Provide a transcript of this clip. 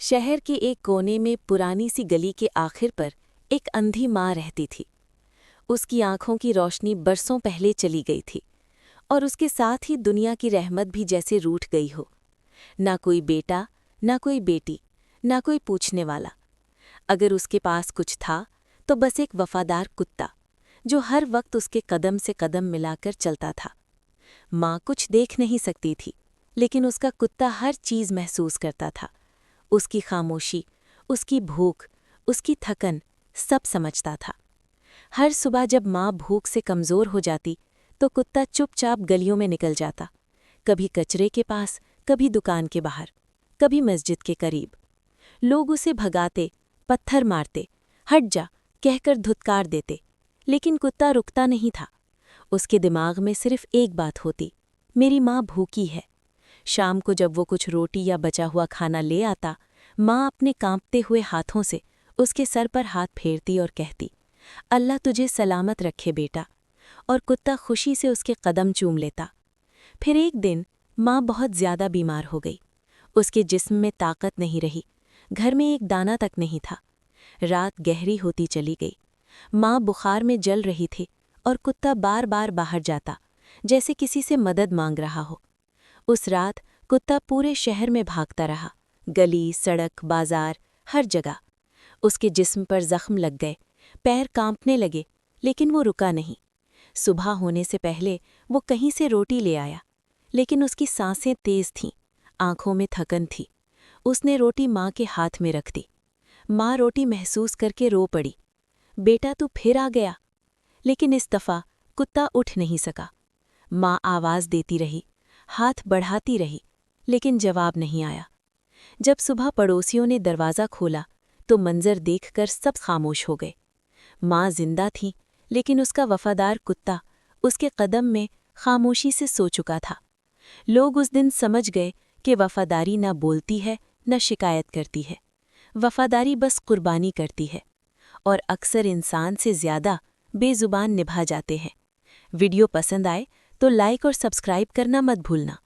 शहर के एक कोने में पुरानी सी गली के आखिर पर एक अंधी माँ रहती थी। उसकी आंखों की रोशनी बरसों पहले चली गई थी और उसके साथ ही दुनिया की रहमत भी जैसे रूठ गई हो। ना कोई बेटा, ना कोई बेटी, ना कोई पूछने वाला। अगर उसके पास कुछ था तो बस एक वफादार कुत्ता, जो हर वक्त उसके कदम से कदम मिलाकर चलता था। माँ कुछ देख नहीं सकती थी, लेकिन उसका कुत्ता हर चीज़ महसूस करता था। उसकी खामोशी, उसकी भूख, उसकी थकन, सब समझता था। हर सुबह जब माँ भूख से कमज़ोर हो जाती तो कुत्ता चुपचाप गलियों में निकल जाता, कभी कचरे के पास, कभी दुकान के बाहर, कभी मस्जिद के करीब। लोग उसे भगाते, पत्थर मारते, हट जा कहकर धुतकार देते, लेकिन कुत्ता रुकता नहीं था। उसके दिमाग में सिर्फ एक बात होती, मेरी माँ भूखी है। शाम को जब वो कुछ रोटी या बचा हुआ खाना ले आता, माँ अपने कांपते हुए हाथों से उसके सर पर हाथ फेरती और कहती, अल्लाह तुझे सलामत रखे बेटा, और कुत्ता खुशी से उसके कदम चूम लेता। फिर एक दिन माँ बहुत ज़्यादा बीमार हो गई। उसके जिस्म में ताकत नहीं रही, घर में एक दाना तक नहीं था। रात गहरी होती चली गई। माँ बुखार में जल रही थी और कुत्ता बार बार बाहर जाता, जैसे किसी से मदद मांग रहा हो। उस रात कुत्ता पूरे शहर में भागता रहा, गली, सड़क, बाजार, हर जगह। उसके जिस्म पर जख्म लग गए, पैर कांपने लगे, लेकिन वो रुका नहीं। सुबह होने से पहले वो कहीं से रोटी ले आया, लेकिन उसकी सांसें तेज थीं, आंखों में थकन थी। उसने रोटी माँ के हाथ में रख दी। माँ रोटी महसूस करके रो पड़ी, बेटा तू फिर आ गया। लेकिन इस दफ़ा कुत्ता उठ नहीं सका। माँ आवाज़ देती रही, हाथ बढ़ाती रही, लेकिन जवाब नहीं आया। जब सुबह पड़ोसियों ने दरवाज़ा खोला तो मंजर देखकर सब खामोश हो गए। माँ जिंदा थी, लेकिन उसका वफादार कुत्ता उसके कदम में खामोशी से सो चुका था। लोग उस दिन समझ गए कि वफादारी न बोलती है, न शिकायत करती है। वफादारी बस कुर्बानी करती है, और अक्सर इंसान से ज़्यादा बेज़ुबान निभा जाते हैं। वीडियो पसंद आए तो लाइक और सब्सक्राइब करना मत भूलना।